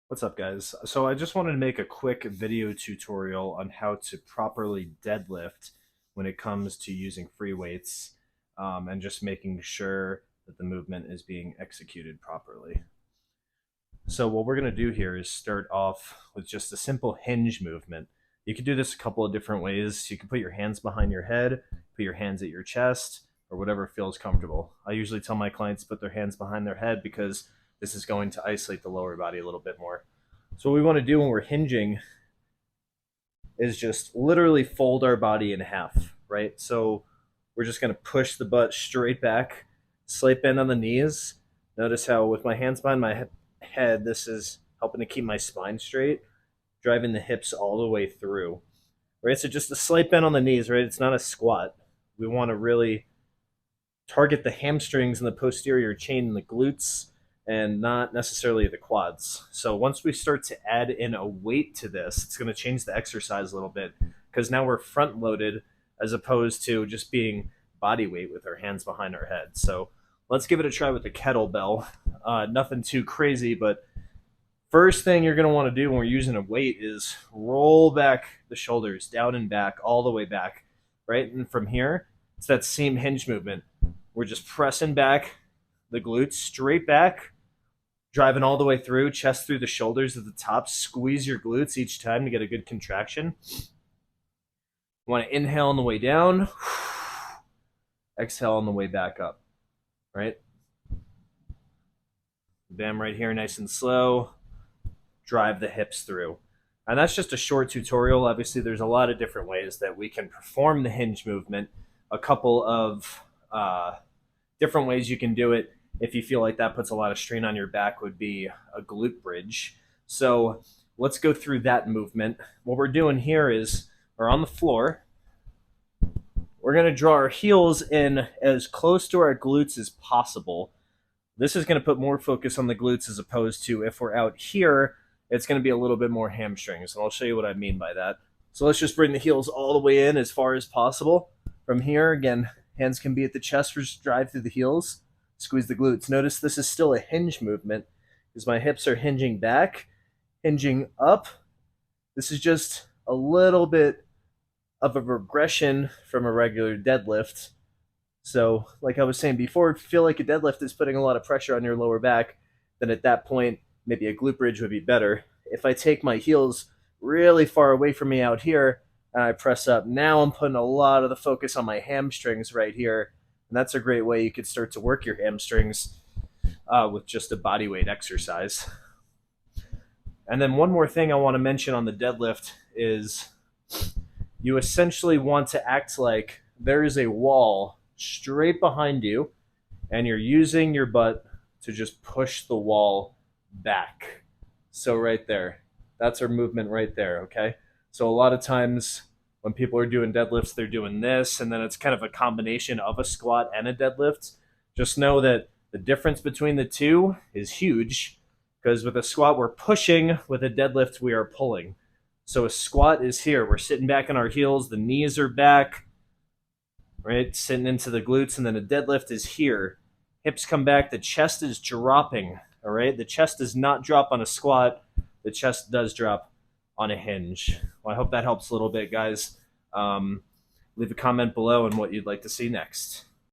What's up, guys? So I just wanted to make a quick video tutorial on how to properly deadlift when it comes to using free weights, and just making sure that the movement is being executed properly. So what we're going to do here is start off with just a simple hinge movement. You can do this a couple of different ways. You can put your hands behind your head, put your hands at your chest, or whatever feels comfortable. I usually tell my clients to put their hands behind their head because this is going to isolate the lower body a little bit more. So what we want to do when we're hinging is just literally fold our body in half, right? So we're just going to push the butt straight back, slight bend on the knees. Notice how with my hands behind my head, this is helping to keep my spine straight, driving the hips all the way through, right? So just a slight bend on the knees, right? It's not a squat. We want to really target the hamstrings and the posterior chain and the glutes and not necessarily the quads. So once we start to add in a weight to this, it's going to change the exercise a little bit because now we're front loaded as opposed to just being body weight with our hands behind our head. So let's give it a try with the kettlebell. Nothing too crazy, but first thing you're going to want to do when we're using a weight is roll back the shoulders down and back, all the way back, right? And from here, it's that same hinge movement. We're just pressing back the glutes straight back, driving all the way through, chest through the shoulders at the top. Squeeze your glutes each time to get a good contraction. You want to inhale on the way down, exhale on the way back up, right? Bam, right here, nice and slow. Drive the hips through. And that's just a short tutorial. Obviously, there's a lot of different ways that we can perform the hinge movement. A couple of different ways you can do it if you feel like that puts a lot of strain on your back would be a glute bridge. So let's go through that movement. What we're doing here is we're on the floor. We're going to draw our heels in as close to our glutes as possible. This is going to put more focus on the glutes as opposed to if we're out here, it's going to be a little bit more hamstrings. And I'll show you what I mean by that. So let's just bring the heels all the way in as far as possible. From here, again, hands can be at the chest for drive through the heels. Squeeze the glutes. Notice this is still a hinge movement because my hips are hinging back, hinging up. This is just a little bit of a regression from a regular deadlift. So, like I was saying before, if you feel like a deadlift is putting a lot of pressure on your lower back, then at that point, maybe a glute bridge would be better. If I take my heels really far away from me out here and I press up, now I'm putting a lot of the focus on my hamstrings right here. And that's a great way you could start to work your hamstrings with just a body weight exercise. And then one more thing I want to mention on the deadlift is you essentially want to act like there is a wall straight behind you and you're using your butt to just push the wall back. So right there, that's our movement right there, okay? So a lot of times when people are doing deadlifts, they're doing this, and then it's kind of a combination of a squat and a deadlift. Just know that the difference between the two is huge because with a squat, we're pushing. With a deadlift, we are pulling. So a squat is here. We're sitting back on our heels. The knees are back, right? Sitting into the glutes. And then a deadlift is here. Hips come back. The chest is dropping, all right? The chest does not drop on a squat. The chest does drop on a hinge. Well, I hope that helps a little bit, guys. Leave a comment below on what you'd like to see next.